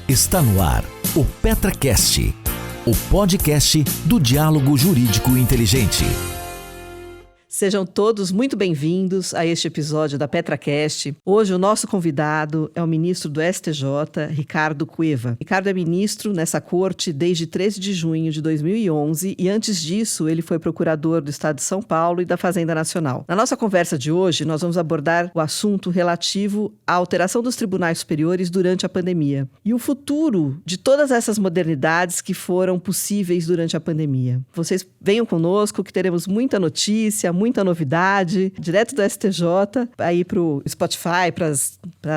Está no ar o PetraCast, o podcast do diálogo jurídico inteligente. Sejam todos muito bem-vindos a este episódio da PetraCast. Hoje o nosso convidado é o ministro do STJ, Ricardo Cueva. Ricardo é ministro nessa corte desde 13 de junho de 2011 e antes disso ele foi procurador do Estado de São Paulo e da Fazenda Nacional. Na nossa conversa de hoje nós vamos abordar o assunto relativo à alteração dos tribunais superiores durante a pandemia e o futuro de todas essas modernidades que foram possíveis durante a pandemia. Vocês venham conosco que teremos muita notícia, muita novidade, direto do STJ, aí para o Spotify, para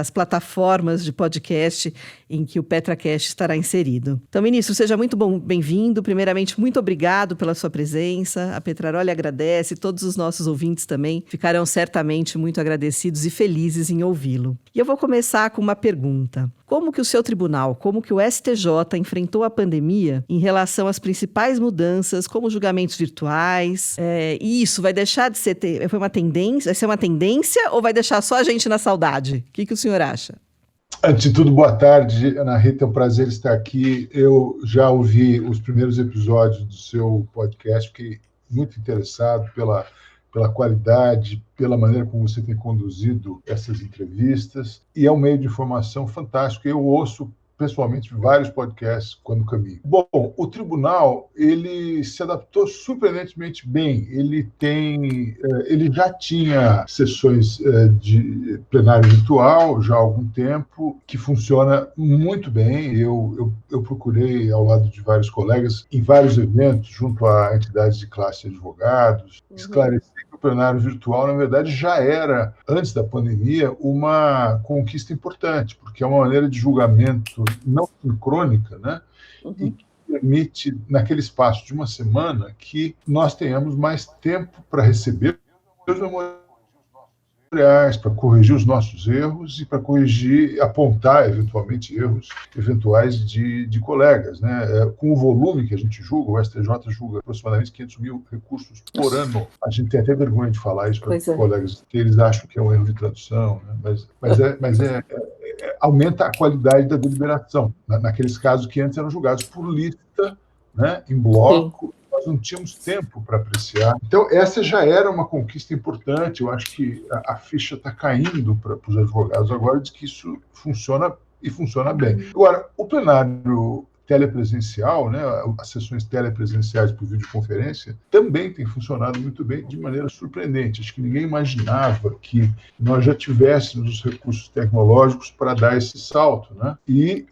as plataformas de podcast em que o PetraCast estará inserido. Então, ministro, seja muito bem-vindo. Primeiramente, muito obrigado pela sua presença. A Petraroli agradece, todos os nossos ouvintes também ficarão certamente muito agradecidos e felizes em ouvi-lo. E eu vou começar com uma pergunta. Como que o seu tribunal, como que o STJ enfrentou a pandemia em relação às principais mudanças, como julgamentos virtuais? E isso vai deixar de ser... Foi uma tendência? Vai ser uma tendência ou vai deixar só a gente na saudade? O que o senhor acha? Antes de tudo, boa tarde, Ana Rita, é um prazer estar aqui. Eu já ouvi os primeiros episódios do seu podcast, fiquei muito interessado pela qualidade, pela maneira como você tem conduzido essas entrevistas, e é um meio de informação fantástico. Eu ouço pessoalmente vários podcasts quando caminho. Bom, o tribunal ele se adaptou surpreendentemente bem. Ele já tinha sessões de plenário virtual já há algum tempo, que funciona muito bem. Eu procurei, ao lado de vários colegas, em vários eventos, junto a entidades de classe de advogados, esclarecer que o plenário virtual, na verdade, já era, antes da pandemia, uma conquista importante, porque é uma maneira de julgamento não sincrônica, né? E que permite, naquele espaço de uma semana, que nós tenhamos mais tempo para receber os memoriais, para corrigir os nossos erros e para apontar, eventualmente, erros eventuais de colegas, né? Com o volume que a gente julga, o STJ julga aproximadamente 500 mil recursos por ano. A gente tem até vergonha de falar isso para os colegas, que eles acham que é um erro de tradução, né? Mas aumenta a qualidade da deliberação, naqueles casos que antes eram julgados por lista, né, em bloco. Sim. Nós não tínhamos tempo para apreciar. Então, essa já era uma conquista importante. Eu acho que a ficha está caindo para os advogados agora de que isso funciona e funciona bem. Agora, o plenário telepresencial, né, as sessões telepresenciais por videoconferência, também tem funcionado muito bem, de maneira surpreendente. Acho que ninguém imaginava que nós já tivéssemos os recursos tecnológicos para dar esse salto, né? E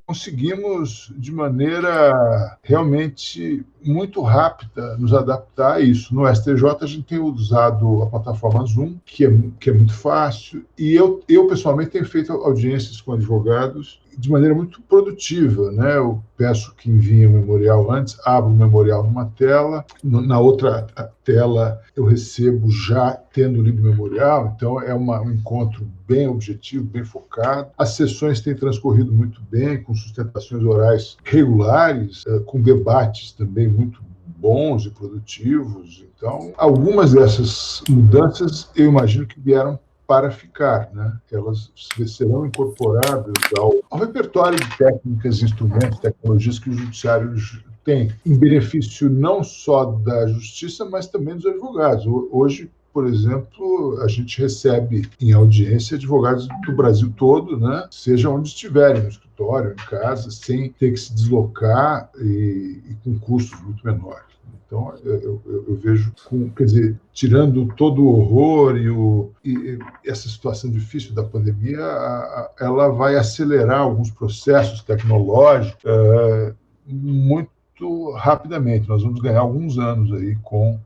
conseguimos, de maneira realmente muito rápida, nos adaptar a isso. No STJ, a gente tem usado a plataforma Zoom, que é muito fácil, e eu pessoalmente tenho feito audiências com advogados de maneira muito produtiva, né? Eu peço que enviem o memorial antes, abro o memorial numa tela, na outra tela eu recebo já tendo lido o memorial, então é um encontro bem objetivo, bem focado. As sessões têm transcorrido muito bem, com sustentações orais regulares, com debates também muito bons e produtivos. Então, algumas dessas mudanças eu imagino que vieram para ficar, né? Elas serão incorporadas ao repertório de técnicas, instrumentos, tecnologias que o judiciário tem, em benefício não só da justiça, mas também dos advogados. Hoje, por exemplo, a gente recebe em audiência advogados do Brasil todo, né? Seja onde estiverem, no escritório, em casa, sem ter que se deslocar e com custos muito menores. Então, eu vejo, quer dizer, tirando todo o horror e essa situação difícil da pandemia, ela vai acelerar alguns processos tecnológicos muito rapidamente. Nós vamos ganhar alguns anos aí com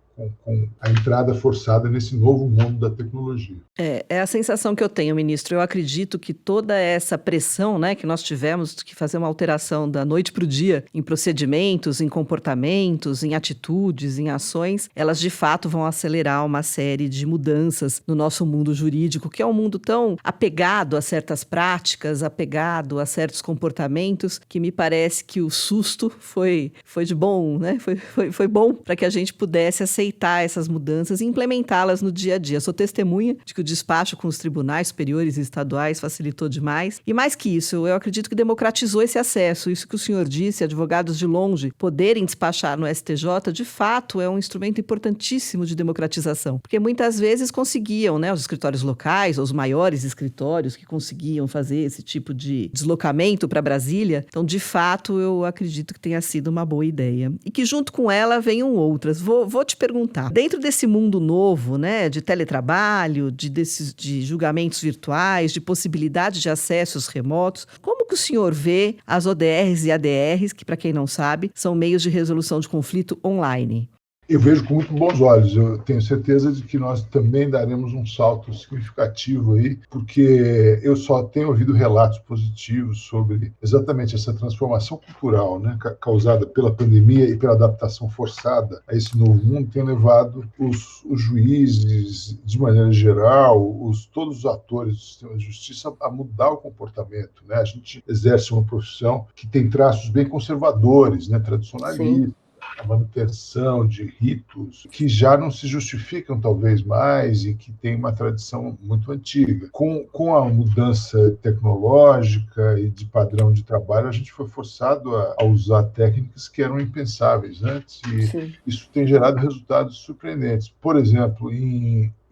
a entrada forçada nesse novo mundo da tecnologia. É a sensação que eu tenho, ministro. Eu acredito que toda essa pressão, né, que nós tivemos que fazer uma alteração da noite para o dia em procedimentos, em comportamentos, em atitudes, em ações, elas de fato vão acelerar uma série de mudanças no nosso mundo jurídico, que é um mundo tão apegado a certas práticas, apegado a certos comportamentos, que me parece que o susto foi de bom, né? Foi bom para que a gente pudesse aceitar aceitar essas mudanças e implementá-las no dia a dia. Sou testemunha de que o despacho com os tribunais superiores e estaduais facilitou demais. E mais que isso, eu acredito que democratizou esse acesso. Isso que o senhor disse, advogados de longe poderem despachar no STJ, de fato, é um instrumento importantíssimo de democratização. Porque muitas vezes conseguiam, né, os escritórios locais, ou os maiores escritórios que conseguiam fazer esse tipo de deslocamento para Brasília. Então, de fato, eu acredito que tenha sido uma boa ideia. E que junto com ela venham outras. Vou te perguntar, dentro desse mundo novo, né, de teletrabalho, de julgamentos virtuais, de possibilidade de acessos remotos, como que o senhor vê as ODRs e ADRs, que, para quem não sabe, são meios de resolução de conflito online? Eu vejo com muito bons olhos. Eu tenho certeza de que nós também daremos um salto significativo aí, porque eu só tenho ouvido relatos positivos sobre exatamente essa transformação cultural, né, causada pela pandemia e pela adaptação forçada a esse novo mundo, tem levado os juízes, de maneira geral, todos os atores do sistema de justiça a mudar o comportamento, né? A gente exerce uma profissão que tem traços bem conservadores, né, tradicionalistas. Sim. A manutenção de ritos que já não se justificam talvez mais e que tem uma tradição muito antiga. Com a mudança tecnológica e de padrão de trabalho, a gente foi forçado a usar técnicas que eram impensáveis antes, e isso tem gerado resultados surpreendentes. Por exemplo,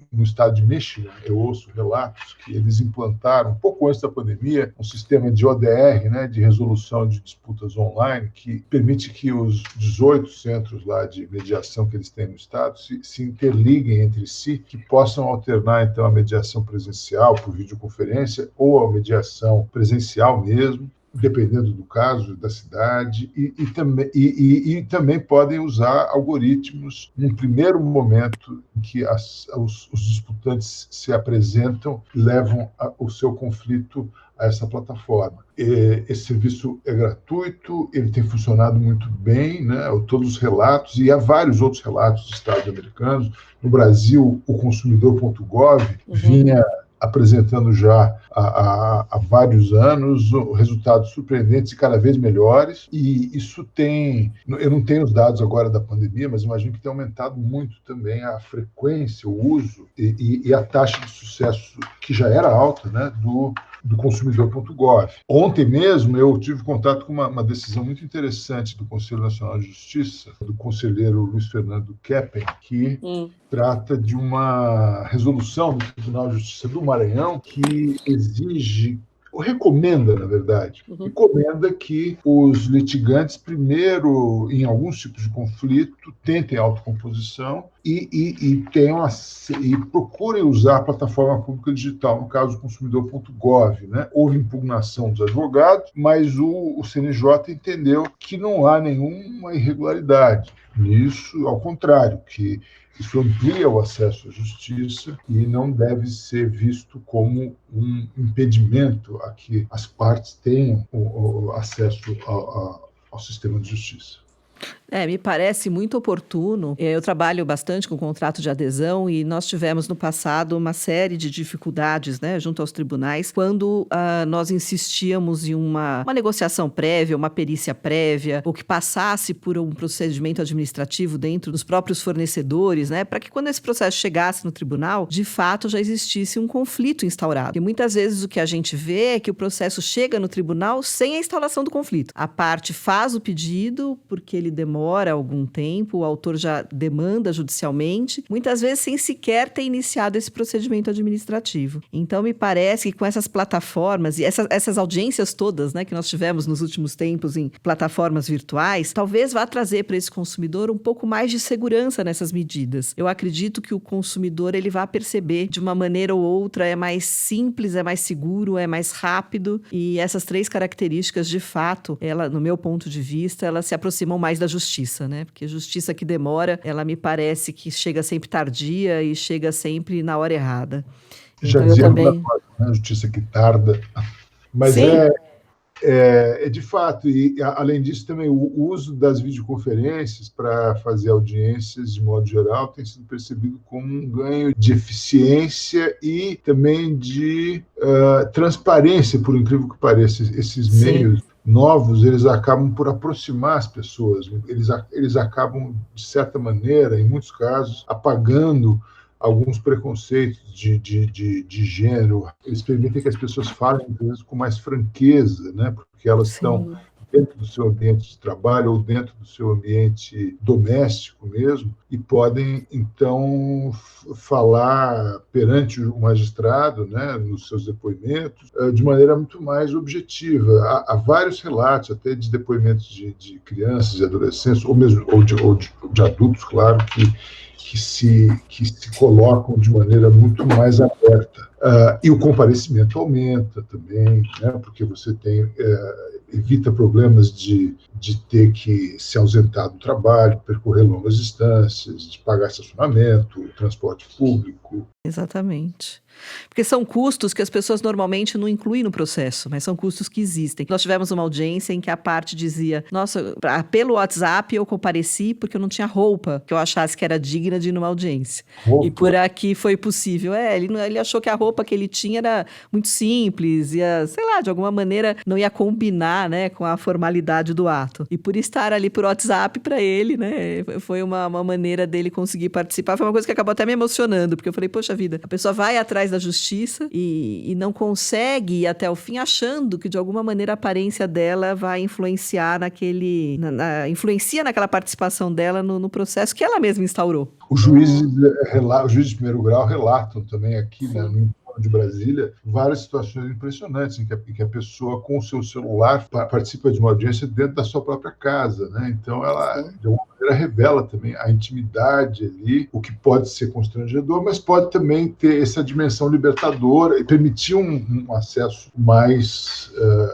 no estado de Michigan, eu ouço relatos que eles implantaram, um pouco antes da pandemia, um sistema de ODR, né, de resolução de disputas online, que permite que os 18 centros lá de mediação que eles têm no estado se interliguem entre si, que possam alternar, então, a mediação presencial por videoconferência ou a mediação presencial mesmo, dependendo do caso, da cidade, e também podem usar algoritmos num primeiro momento em que os disputantes se apresentam e levam o seu conflito a essa plataforma. Esse serviço é gratuito, ele tem funcionado muito bem, né? Todos os relatos, e há vários outros relatos de estados americanos. No Brasil, o consumidor.gov vinha apresentando já há vários anos resultados surpreendentes e cada vez melhores, e isso eu não tenho os dados agora da pandemia, mas imagino que tem aumentado muito também a frequência, o uso e a taxa de sucesso, que já era alta, né, do consumidor.gov. Ontem mesmo eu tive contato com uma decisão muito interessante do Conselho Nacional de Justiça, do conselheiro Luiz Fernando Keppen, que trata de uma resolução do Tribunal de Justiça do Maranhão que exige, ou recomenda, na verdade, recomenda que os litigantes, primeiro, em alguns tipos de conflito, tentem autocomposição e procurem usar a plataforma pública digital, no caso, o consumidor.gov, né? Houve impugnação dos advogados, mas o CNJ entendeu que não há nenhuma irregularidade nisso, ao contrário, que isso amplia o acesso à justiça e não deve ser visto como um impedimento a que as partes tenham o acesso ao sistema de justiça. Me parece muito oportuno. Eu trabalho bastante com contrato de adesão e nós tivemos no passado uma série de dificuldades, né, junto aos tribunais, quando nós insistíamos em uma negociação prévia, uma perícia prévia, ou que passasse por um procedimento administrativo dentro dos próprios fornecedores, né, para que quando esse processo chegasse no tribunal, de fato já existisse um conflito instaurado. E muitas vezes o que a gente vê é que o processo chega no tribunal sem a instalação do conflito. A parte faz o pedido porque ele demora algum tempo, o autor já demanda judicialmente, muitas vezes sem sequer ter iniciado esse procedimento administrativo. Então, me parece que com essas plataformas e essas audiências todas, né, que nós tivemos nos últimos tempos em plataformas virtuais, talvez vá trazer para esse consumidor um pouco mais de segurança nessas medidas. Eu acredito que o consumidor ele vai perceber de uma maneira ou outra, é mais simples, é mais seguro, é mais rápido, e essas três características, de fato, no meu ponto de vista, elas se aproximam mais da justiça, né? Porque justiça que demora, ela me parece que chega sempre tardia e chega sempre na hora errada. Já então, dizia eu também... né? Justiça que tarda. Mas Sim. é de fato, e além disso também o uso das videoconferências para fazer audiências de modo geral tem sido percebido como um ganho de eficiência e também de transparência, por incrível que pareça. Esses meios novos, eles acabam por aproximar as pessoas, eles acabam, de certa maneira, em muitos casos, apagando alguns preconceitos de gênero. Eles permitem que as pessoas falem, às vezes, com mais franqueza, né? Porque elas estão dentro do seu ambiente de trabalho ou dentro do seu ambiente doméstico mesmo, e podem, então, falar perante o magistrado, né, nos seus depoimentos, de maneira muito mais objetiva. Há vários relatos, até de depoimentos de crianças e adolescentes, ou mesmo de adultos, claro, que se colocam de maneira muito mais aberta. E o comparecimento aumenta também, né, porque você evita problemas de ter que se ausentar do trabalho, percorrer longas distâncias, de pagar estacionamento, transporte público. Exatamente. Porque são custos que as pessoas normalmente não incluem no processo, mas são custos que existem. Nós tivemos uma audiência em que a parte dizia, nossa, pelo WhatsApp eu compareci porque eu não tinha roupa que eu achasse que era digna de ir numa audiência. Roupa. E por aqui foi possível. Ele achou que a roupa que ele tinha era muito simples, sei lá, de alguma maneira não ia combinar, né, com a formalidade do ato. E por estar ali por WhatsApp para ele, né, foi uma maneira dele conseguir participar. Foi uma coisa que acabou até me emocionando, porque eu falei, poxa vida, a pessoa vai atrás da justiça e não consegue ir até o fim, achando que de alguma maneira a aparência dela vai influenciar influencia naquela participação dela no processo que ela mesma instaurou. Os juízes de primeiro grau relatam também aqui, né, no entorno de Brasília, várias situações impressionantes em que a pessoa com o seu celular participa de uma audiência dentro da sua própria casa, né? Então ela, de alguma maneira, revela também a intimidade ali, o que pode ser constrangedor, mas pode também ter essa dimensão libertadora e permitir um acesso mais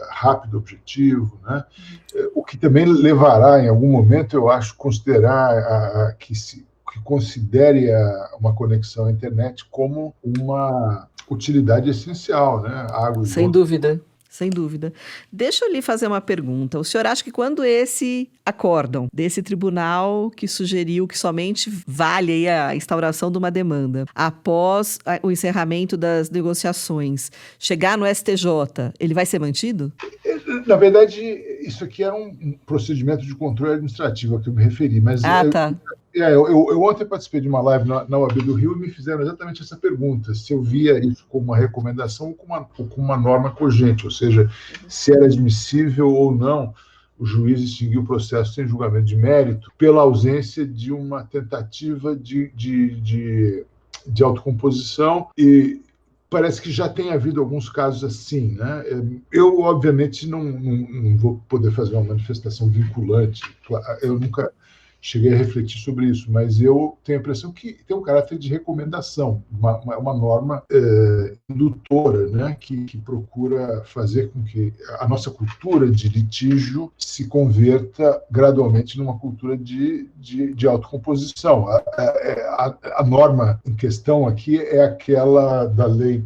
rápido, objetivo, né? O que também levará, em algum momento, eu acho, considerar que considere uma conexão à internet como uma utilidade essencial, né? Sem dúvida. Sem dúvida. Deixa eu lhe fazer uma pergunta. O senhor acha que quando esse acórdão desse tribunal que sugeriu que somente vale aí a instauração de uma demanda após o encerramento das negociações chegar no STJ, ele vai ser mantido? Na verdade, isso aqui era um procedimento de controle administrativo a que eu me referi, mas tá. Eu ontem participei de uma live na OAB do Rio e me fizeram exatamente essa pergunta, se eu via isso como uma recomendação ou como uma norma cogente, ou seja, se era admissível ou não o juiz extinguir o processo sem julgamento de mérito pela ausência de uma tentativa de autocomposição, e parece que já tem havido alguns casos assim, né? Eu, obviamente, não vou poder fazer uma manifestação vinculante, eu nunca cheguei a refletir sobre isso, mas eu tenho a impressão que tem um caráter de recomendação, uma norma indutora, né, que procura fazer com que a nossa cultura de litígio se converta gradualmente numa cultura de autocomposição. A norma em questão aqui é aquela da Lei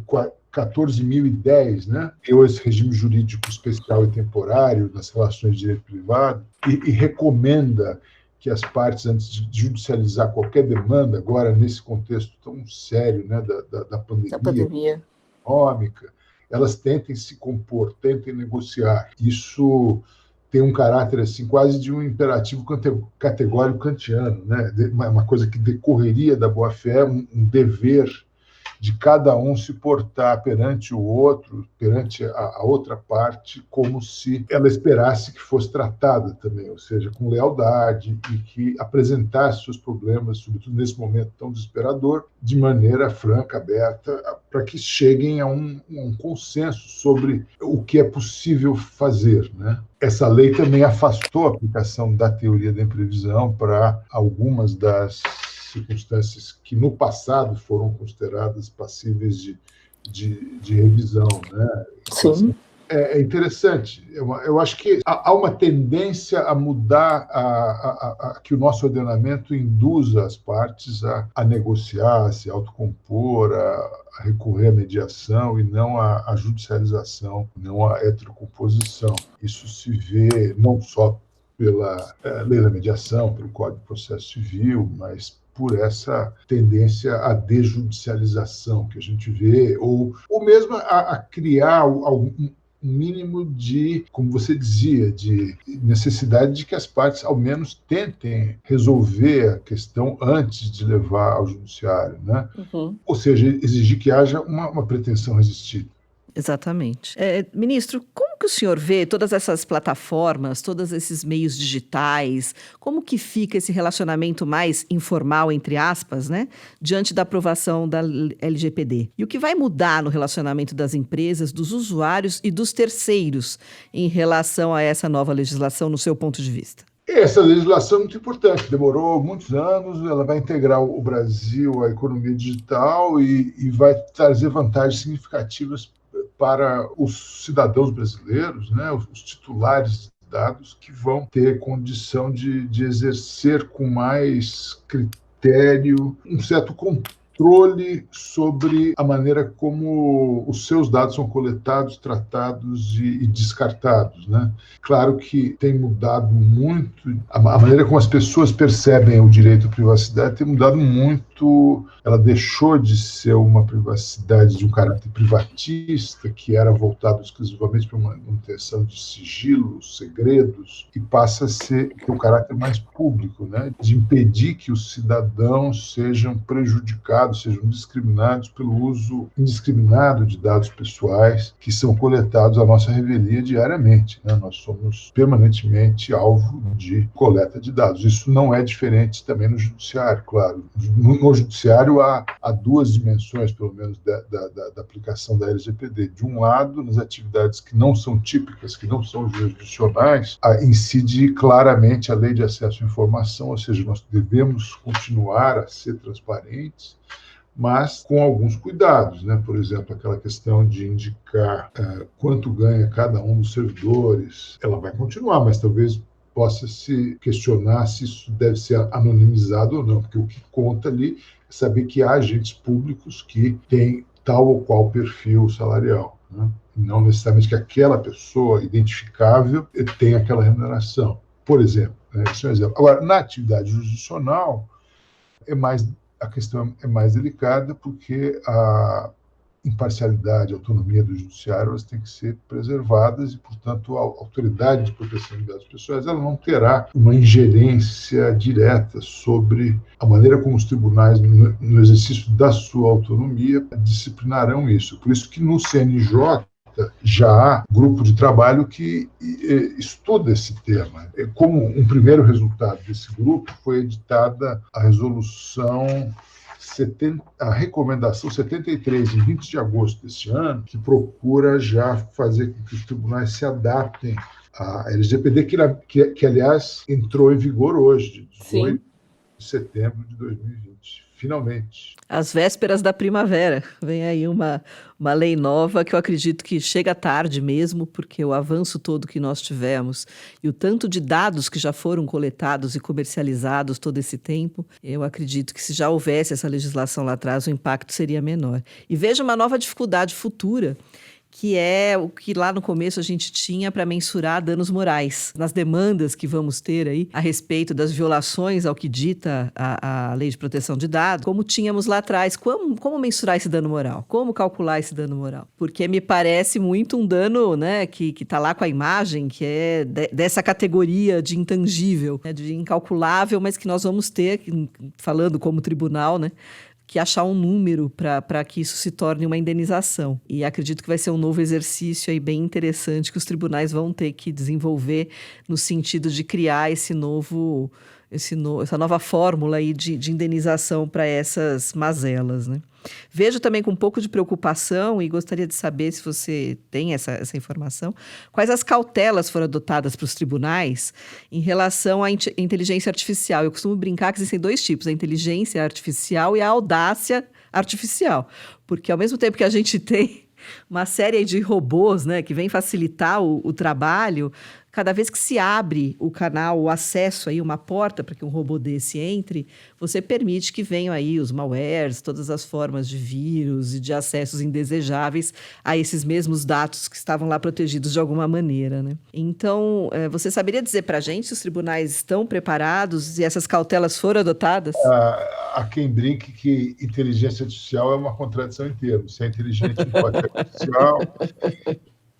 14.010, né? Criou esse regime jurídico especial e temporário das relações de direito privado e recomenda que as partes, antes de judicializar qualquer demanda, agora nesse contexto tão sério, né, da pandemia econômica, elas tentem se compor, tentem negociar. Isso tem um caráter assim, quase de um imperativo categórico kantiano, né? Uma coisa que decorreria da boa-fé, um dever de cada um se portar perante o outro, perante a outra parte, como se ela esperasse que fosse tratada também, ou seja, com lealdade, e que apresentasse seus problemas, sobretudo nesse momento tão desesperador, de maneira franca, aberta, para que cheguem a um consenso sobre o que é possível fazer, né? Essa lei também afastou a aplicação da teoria da imprevisão para algumas das circunstâncias que no passado foram consideradas passíveis de revisão, né? Sim. É interessante. Eu acho que há uma tendência a mudar, a que o nosso ordenamento induza as partes a negociar, a se autocompor, a recorrer à mediação e não à judicialização, não à heterocomposição. Isso se vê não só pela lei da mediação, pelo Código de Processo Civil, mas por essa tendência à desjudicialização que a gente vê, ou mesmo a criar um mínimo de, como você dizia, de necessidade de que as partes, ao menos, tentem resolver a questão antes de levar ao judiciário, né? Ou seja, exigir que haja uma pretensão resistida. Exatamente. Ministro, como que o senhor vê todas essas plataformas, todos esses meios digitais, como que fica esse relacionamento mais informal, entre aspas, né, diante da aprovação da LGPD? E o que vai mudar no relacionamento das empresas, dos usuários e dos terceiros em relação a essa nova legislação, no seu ponto de vista? Essa legislação é muito importante, demorou muitos anos, ela vai integrar o Brasil à economia digital e vai trazer vantagens significativas para os cidadãos brasileiros, né, os titulares de dados, que vão ter condição de exercer com mais critério um certo controle sobre a maneira como os seus dados são coletados, tratados e descartados, né? Claro que tem mudado muito, a maneira como as pessoas percebem o direito à privacidade tem mudado muito. Ela deixou de ser uma privacidade de um caráter privatista, que era voltado exclusivamente para uma manutenção de sigilos, segredos, e passa a ter um caráter mais público, né? De impedir que os cidadãos sejam prejudicados, sejam discriminados pelo uso indiscriminado de dados pessoais que são coletados à nossa revelia diariamente, né? Nós somos permanentemente alvo de coleta de dados. Isso não é diferente também no judiciário, claro. No judiciário há duas dimensões, pelo menos, da aplicação da LGPD. De um lado, nas atividades que não são típicas, que não são jurisdicionais, incide claramente a lei de acesso à informação, ou seja, nós devemos continuar a ser transparentes, mas com alguns cuidados, né? Por exemplo, aquela questão de indicar quanto ganha cada um dos servidores, ela vai continuar, mas talvez possa se questionar se isso deve ser anonimizado ou não, porque o que conta ali é saber que há agentes públicos que têm tal ou qual perfil salarial, né? Não necessariamente que aquela pessoa identificável tenha aquela remuneração, por exemplo, né? Esse é um exemplo. Agora, na atividade jurisdicional, a questão é mais delicada, porque a imparcialidade, a autonomia do judiciário, elas têm que ser preservadas e, portanto, a autoridade de proteção de dados pessoais ela não terá uma ingerência direta sobre a maneira como os tribunais, no exercício da sua autonomia, disciplinarão isso. Por isso que no CNJ já há grupo de trabalho que estuda esse tema. Como um primeiro resultado desse grupo foi editada a resolução a recomendação 73, em 20 de agosto deste ano, que procura já fazer com que os tribunais se adaptem à LGPD, que aliás, entrou em vigor hoje, de 18 de setembro de 2020. Finalmente. Às vésperas da primavera, vem aí uma lei nova que eu acredito que chega tarde mesmo, porque o avanço todo que nós tivemos e o tanto de dados que já foram coletados e comercializados todo esse tempo, eu acredito que se já houvesse essa legislação lá atrás, o impacto seria menor. E veja uma nova dificuldade futura, que é o que lá no começo a gente tinha para mensurar danos morais. Nas demandas que vamos ter aí a respeito das violações ao que dita a Lei de Proteção de Dados, como tínhamos lá atrás, como mensurar esse dano moral? Como calcular esse dano moral? Porque me parece muito um dano, né, que está lá com a imagem, que é dessa categoria de intangível, né, de incalculável, mas que nós vamos ter, falando como tribunal, né, que achar um número para que isso se torne uma indenização. E acredito que vai ser um novo exercício aí bem interessante que os tribunais vão ter que desenvolver no sentido de criar essa nova fórmula aí de indenização para essas mazelas, né? Vejo também com um pouco de preocupação e gostaria de saber se você tem essa informação, quais as cautelas foram adotadas para os tribunais em relação à inteligência artificial. Eu costumo brincar que existem dois tipos, a inteligência artificial e a audácia artificial, porque ao mesmo tempo que a gente tem uma série de robôs, né, que vem facilitar o trabalho, cada vez que se abre o canal, o acesso, aí, uma porta para que um robô desse entre, você permite que venham aí os malwares, todas as formas de vírus e de acessos indesejáveis a esses mesmos dados que estavam lá protegidos de alguma maneira, né? Então, você saberia dizer para a gente se os tribunais estão preparados e essas cautelas foram adotadas? Há quem brinque que inteligência artificial é uma contradição em termos. Se é inteligente, não pode ser artificial.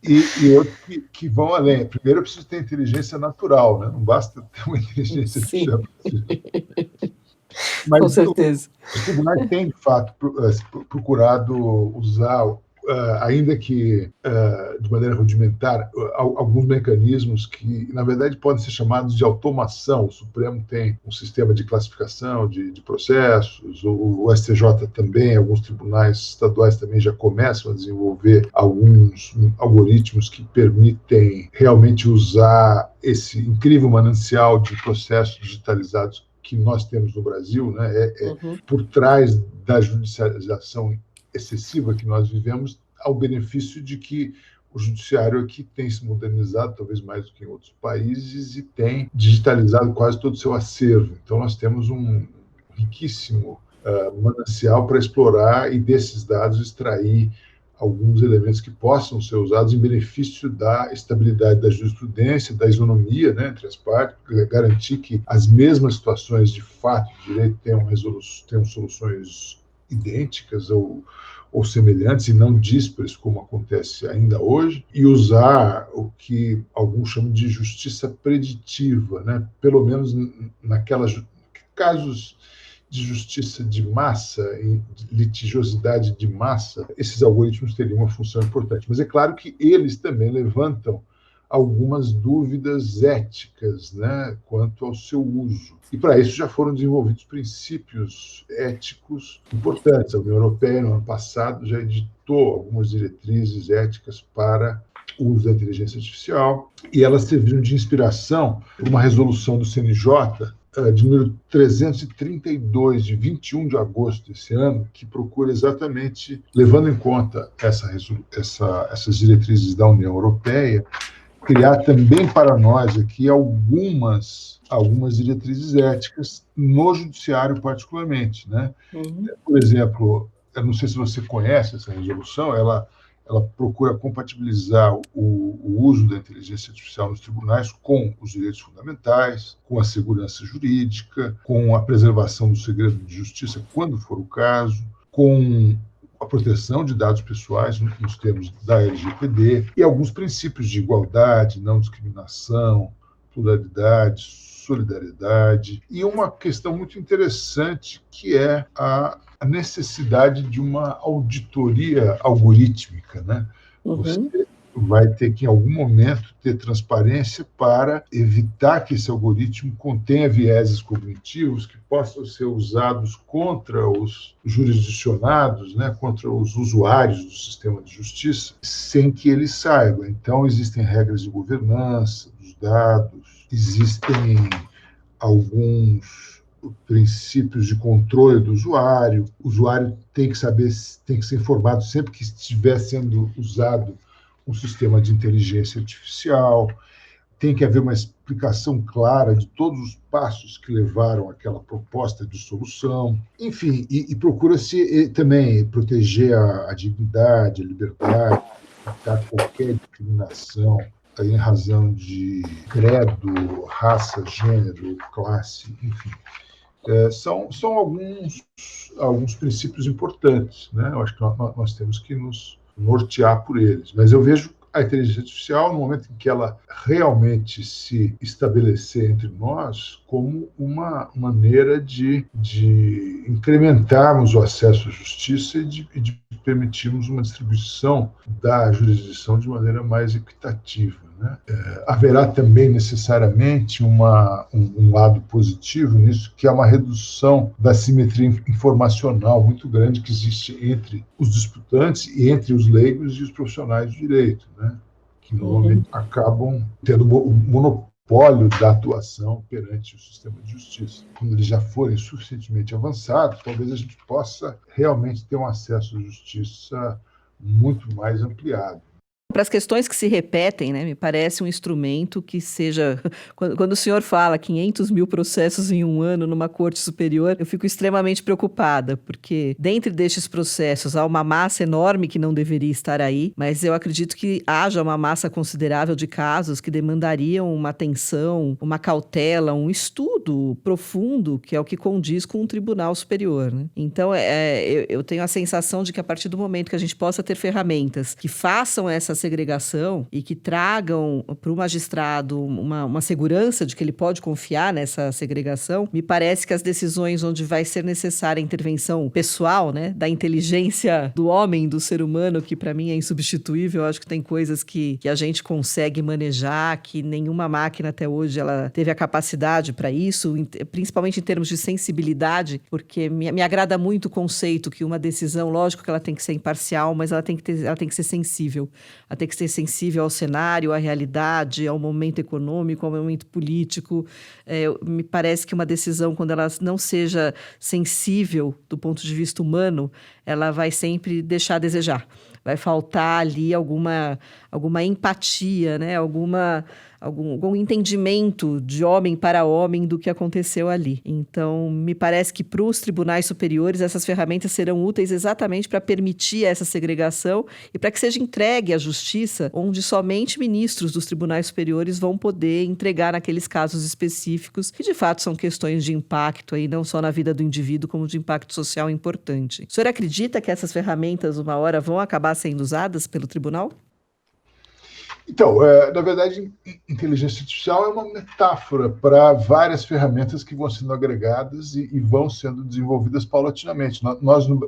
e outros que vão além. Primeiro, eu preciso ter inteligência natural, né? Não basta ter uma inteligência Sim, artificial. com Mas certeza. os tribunais têm, de fato, procurado usar, ainda que de maneira rudimentar, alguns mecanismos que, na verdade, podem ser chamados de automação. O Supremo tem um sistema de classificação de processos, o STJ também, alguns tribunais estaduais também já começam a desenvolver alguns algoritmos que permitem realmente usar esse incrível manancial de processos digitalizados que nós temos no Brasil, né? Por trás da judicialização excessiva que nós vivemos, ao benefício de que o judiciário aqui tem se modernizado, talvez mais do que em outros países, e tem digitalizado quase todo o seu acervo. Então, nós temos um riquíssimo manancial para explorar e, desses dados, extrair alguns elementos que possam ser usados em benefício da estabilidade da jurisprudência, da isonomia, né, entre as partes, garantir que as mesmas situações de fato e direito tenham soluções idênticas ou semelhantes e não díspares, como acontece ainda hoje, e usar o que alguns chamam de justiça preditiva, né, pelo menos naquelas casos de justiça de massa e litigiosidade de massa, esses algoritmos teriam uma função importante. Mas é claro que eles também levantam algumas dúvidas éticas, né, quanto ao seu uso. E para isso já foram desenvolvidos princípios éticos importantes. A União Europeia, no ano passado, já editou algumas diretrizes éticas para o uso da inteligência artificial, e elas serviram de inspiração para uma resolução do CNJ de número 332, de 21 de agosto desse ano, que procura exatamente, levando em conta essas diretrizes da União Europeia, criar também para nós aqui algumas diretrizes éticas no judiciário particularmente, né? Por exemplo, eu não sei se você conhece essa resolução, ela procura compatibilizar o uso da inteligência artificial nos tribunais com os direitos fundamentais, com a segurança jurídica, com a preservação do segredo de justiça, quando for o caso, com a proteção de dados pessoais nos termos da LGPD e alguns princípios de igualdade, não discriminação, pluralidade, solidariedade, e uma questão muito interessante que é a necessidade de uma auditoria algorítmica, né? Você vai ter que, em algum momento, ter transparência para evitar que esse algoritmo contenha vieses cognitivos que possam ser usados contra os jurisdicionados, né, contra os usuários do sistema de justiça, sem que eles saibam. Então, existem regras de governança dos dados, existem alguns princípios de controle do usuário. O usuário tem que saber, tem que ser informado sempre que estiver sendo usado um sistema de inteligência artificial. Tem que haver uma explicação clara de todos os passos que levaram àquela proposta de solução. Enfim, e procura-se também proteger a dignidade, a liberdade, evitar qualquer discriminação em razão de credo, raça, gênero, classe, enfim. São alguns princípios importantes, né? Eu acho que nós temos que nos nortear por eles. Mas eu vejo a inteligência artificial, no momento em que ela realmente se estabelecer entre nós, como uma maneira de incrementarmos o acesso à justiça e de permitirmos uma distribuição da jurisdição de maneira mais equitativa, né? Haverá também necessariamente um lado positivo nisso, que é uma redução da simetria informacional muito grande que existe entre os disputantes e entre os leigos e os profissionais de direito, né? Que normalmente acabam tendo o monopólio da atuação perante o sistema de justiça. Quando eles já forem suficientemente avançados, talvez a gente possa realmente ter um acesso à justiça muito mais ampliado. Para as questões que se repetem, né, me parece um instrumento que seja... Quando o senhor fala 500 mil processos em um ano numa corte superior, eu fico extremamente preocupada, porque dentro destes processos há uma massa enorme que não deveria estar aí, mas eu acredito que haja uma massa considerável de casos que demandariam uma atenção, uma cautela, um estudo profundo, que é o que condiz com um tribunal superior, né? Então, eu tenho a sensação de que a partir do momento que a gente possa ter ferramentas que façam essas segregação e que tragam para o magistrado uma segurança de que ele pode confiar nessa segregação, me parece que as decisões onde vai ser necessária a intervenção pessoal, né, da inteligência do homem, do ser humano, que para mim é insubstituível. Eu acho que tem coisas que a gente consegue manejar, que nenhuma máquina até hoje ela teve a capacidade para isso, principalmente em termos de sensibilidade, porque me agrada muito o conceito que uma decisão, lógico que ela tem que ser imparcial, mas ela tem que ser sensível. Ela tem que ser sensível ao cenário, à realidade, ao momento econômico, ao momento político. Me parece que uma decisão, quando ela não seja sensível do ponto de vista humano, ela vai sempre deixar a desejar. Vai faltar ali alguma empatia, né? Algum entendimento de homem para homem do que aconteceu ali. Então, me parece que para os tribunais superiores essas ferramentas serão úteis exatamente para permitir essa segregação e para que seja entregue à justiça, onde somente ministros dos tribunais superiores vão poder entregar naqueles casos específicos, que de fato são questões de impacto, aí, não só na vida do indivíduo, como de impacto social importante. O senhor acredita que essas ferramentas, uma hora, vão acabar sendo usadas pelo tribunal? Então, na verdade, inteligência artificial é uma metáfora para várias ferramentas que vão sendo agregadas e vão sendo desenvolvidas paulatinamente.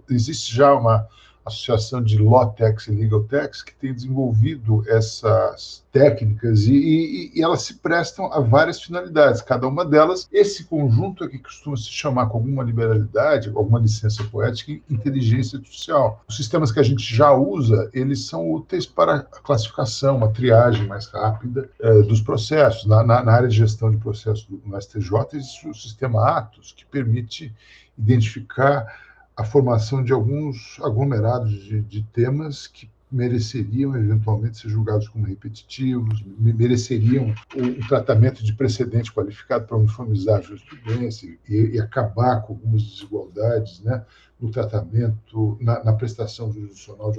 Existe já uma associação de Law Techs e Legal Techs que tem desenvolvido essas técnicas e elas se prestam a várias finalidades. Cada uma delas, esse conjunto é que costuma se chamar com alguma liberalidade, alguma licença poética, inteligência artificial. Os sistemas que a gente já usa, eles são úteis para a classificação, uma triagem mais rápida dos processos. Na área de gestão de processos no STJ, existe o sistema Atos, que permite identificar a formação de alguns aglomerados de temas que mereceriam eventualmente ser julgados como repetitivos, mereceriam um tratamento de precedente qualificado para uniformizar a jurisprudência e acabar com algumas desigualdades, né, no tratamento, na prestação jurisdicional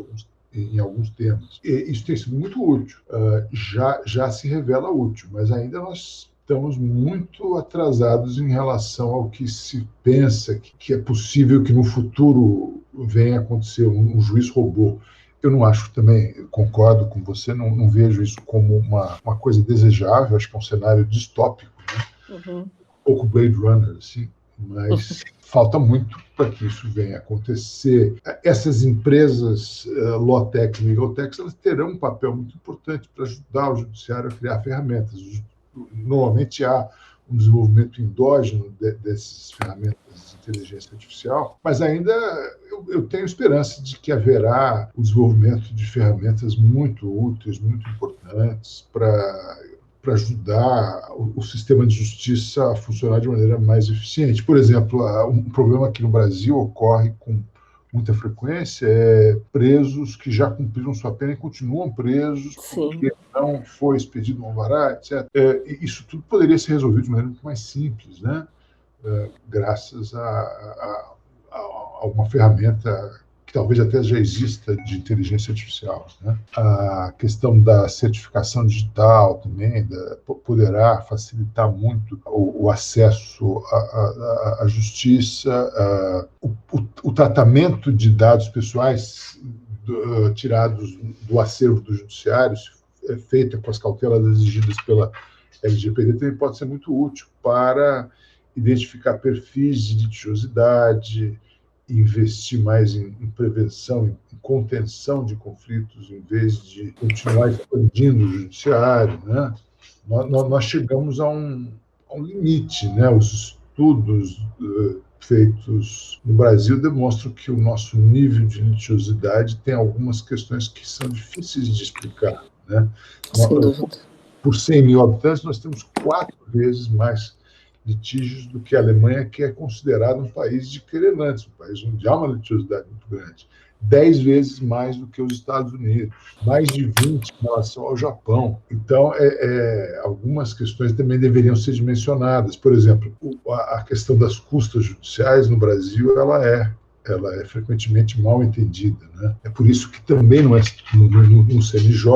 em alguns temas. E isso tem sido muito útil, já se revela útil, mas ainda nós estamos muito atrasados em relação ao que se pensa que é possível que no futuro venha a acontecer um juiz robô. Eu não acho também, concordo com você, não vejo isso como uma coisa desejável, acho que é um cenário distópico, né? Um pouco Blade Runner, assim, mas falta muito para que isso venha a acontecer. Essas empresas, Law Tech e Legal Tech, elas terão um papel muito importante para ajudar o judiciário a criar ferramentas. Normalmente há um desenvolvimento endógeno dessas ferramentas de inteligência artificial, mas ainda eu tenho esperança de que haverá o desenvolvimento de ferramentas muito úteis, muito importantes para ajudar o sistema de justiça a funcionar de maneira mais eficiente. Por exemplo, um problema aqui no Brasil ocorre com muita frequência presos que já cumpriram sua pena e continuam presos. Sim. Porque não foi expedido um alvará, etc. Isso tudo poderia ser resolvido de maneira muito mais simples, né? Graças a uma ferramenta que talvez até já exista de inteligência artificial, né? A questão da certificação digital também poderá facilitar muito o acesso à justiça, o tratamento de dados pessoais tirados do acervo do judiciário, feita com as cautelas exigidas pela LGPD, também pode ser muito útil para identificar perfis de litigiosidade, investir mais em prevenção, em contenção de conflitos, em vez de continuar expandindo o judiciário, né? Nós chegamos a um limite, né? Os estudos feitos no Brasil demonstram que o nosso nível de litigiosidade tem algumas questões que são difíceis de explicar, né? Por 100 mil habitantes, nós temos 4 vezes mais litígios do que a Alemanha, que é considerado um país de querelantes, um país onde há uma litigiosidade muito grande. 10 vezes mais do que os Estados Unidos, mais de 20 em relação ao Japão. Então, algumas questões também deveriam ser dimensionadas. Por exemplo, a questão das custas judiciais no Brasil, ela é frequentemente mal entendida, né? É por isso que também no CNJ,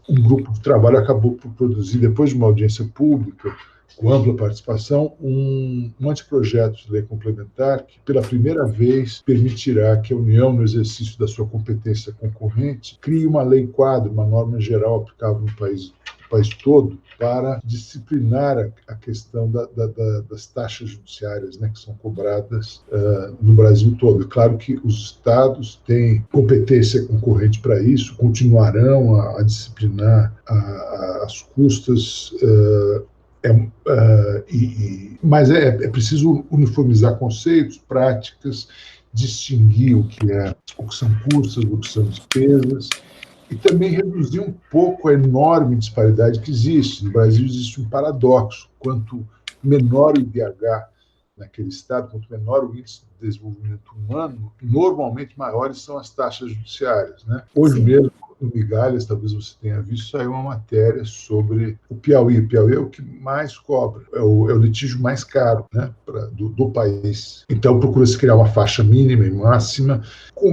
um grupo de trabalho acabou por produzir, depois de uma audiência pública, com ampla participação, um anteprojeto de lei complementar que, pela primeira vez, permitirá que a União, no exercício da sua competência concorrente, crie uma lei quadro, uma norma geral aplicável no país todo, para disciplinar a questão das taxas judiciárias, né, que são cobradas no Brasil todo. É claro que os estados têm competência concorrente para isso, continuarão a disciplinar as custas, mas é preciso uniformizar conceitos, práticas, distinguir o que são custas, o que são despesas, e também reduzir um pouco a enorme disparidade que existe. No Brasil existe um paradoxo: quanto menor o IDH naquele estado, quanto menor o índice de desenvolvimento humano, normalmente maiores são as taxas judiciárias, né? Hoje mesmo, no Migalhas, talvez você tenha visto, saiu uma matéria sobre o Piauí. O Piauí é o que mais cobra, é o litígio mais caro, né, do país. Então, procura-se criar uma faixa mínima e máxima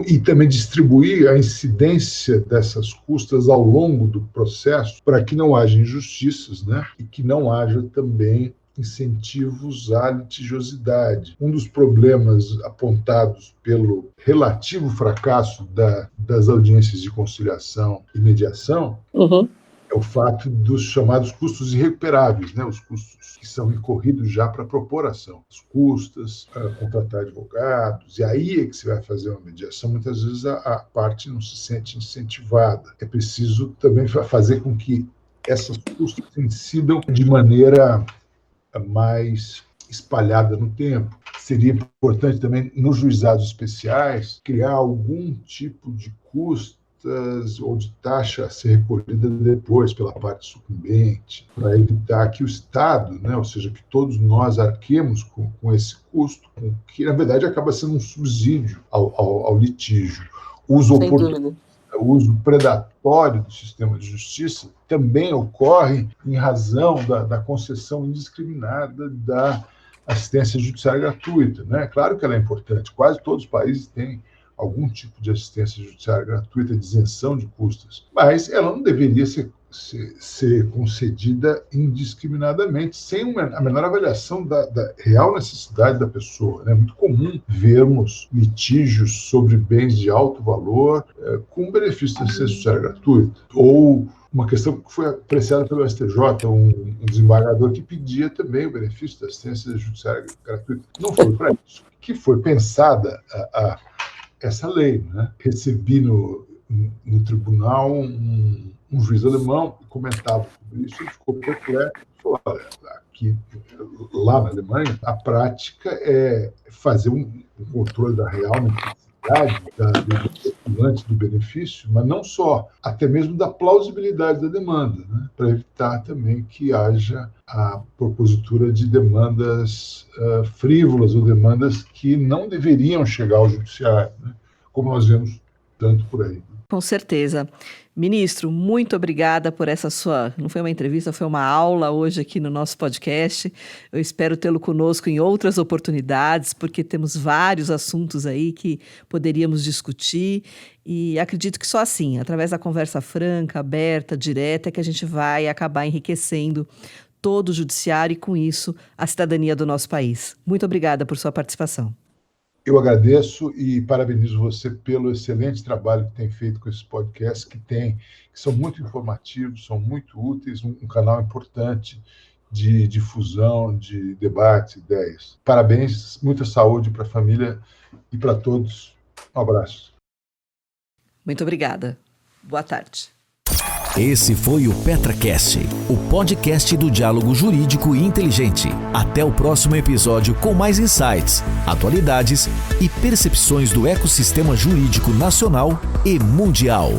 e também distribuir a incidência dessas custas ao longo do processo para que não haja injustiças, né, e que não haja também incentivos à litigiosidade. Um dos problemas apontados pelo relativo fracasso das audiências de conciliação e mediação é o fato dos chamados custos irrecuperáveis, né? Os custos que são incorridos já para propor ação. As custas, contratar advogados, e aí é que se vai fazer uma mediação. Muitas vezes a parte não se sente incentivada. É preciso também fazer com que essas custas incidam de maneira mais espalhada no tempo. Seria importante também, nos juizados especiais, criar algum tipo de custas ou de taxa a ser recolhida depois pela parte sucumbente, para evitar que o Estado, né, ou seja, que todos nós arquemos com esse custo, que na verdade acaba sendo um subsídio ao litígio. O uso predatório do sistema de justiça também ocorre em razão da concessão indiscriminada da assistência judiciária gratuita, né? Claro que ela é importante, quase todos os países têm algum tipo de assistência judiciária gratuita, de isenção de custas, mas ela não deveria ser concedida indiscriminadamente, sem a menor avaliação da real necessidade da pessoa. É muito comum vermos litígios sobre bens de alto valor com benefício da assistência judiciária gratuita, ou uma questão que foi apreciada pelo STJ, um desembargador que pedia também o benefício da assistência judiciária gratuita. Não foi para isso que foi pensada essa lei, né? Recebi no tribunal um juiz alemão que comentava sobre isso, ele ficou perplexo, falou: olha, aqui, lá na Alemanha, a prática é fazer um controle da real necessidade do benefício, mas não só, até mesmo da plausibilidade da demanda, né, para evitar também que haja a propositura de demandas frívolas ou demandas que não deveriam chegar ao judiciário, né, como nós vemos tanto por aí. Com certeza. Ministro, muito obrigada por essa sua, não foi uma entrevista, foi uma aula hoje aqui no nosso podcast. Eu espero tê-lo conosco em outras oportunidades, porque temos vários assuntos aí que poderíamos discutir e acredito que só assim, através da conversa franca, aberta, direta, é que a gente vai acabar enriquecendo todo o judiciário e, com isso, a cidadania do nosso país. Muito obrigada por sua participação. Eu agradeço e parabenizo você pelo excelente trabalho que tem feito com esses podcasts, que são muito informativos, são muito úteis, um canal importante de difusão, de debate, ideias. Parabéns, muita saúde para a família e para todos. Um abraço. Muito obrigada. Boa tarde. Esse foi o PetraCast, o podcast do diálogo jurídico e inteligente. Até o próximo episódio com mais insights, atualidades e percepções do ecossistema jurídico nacional e mundial.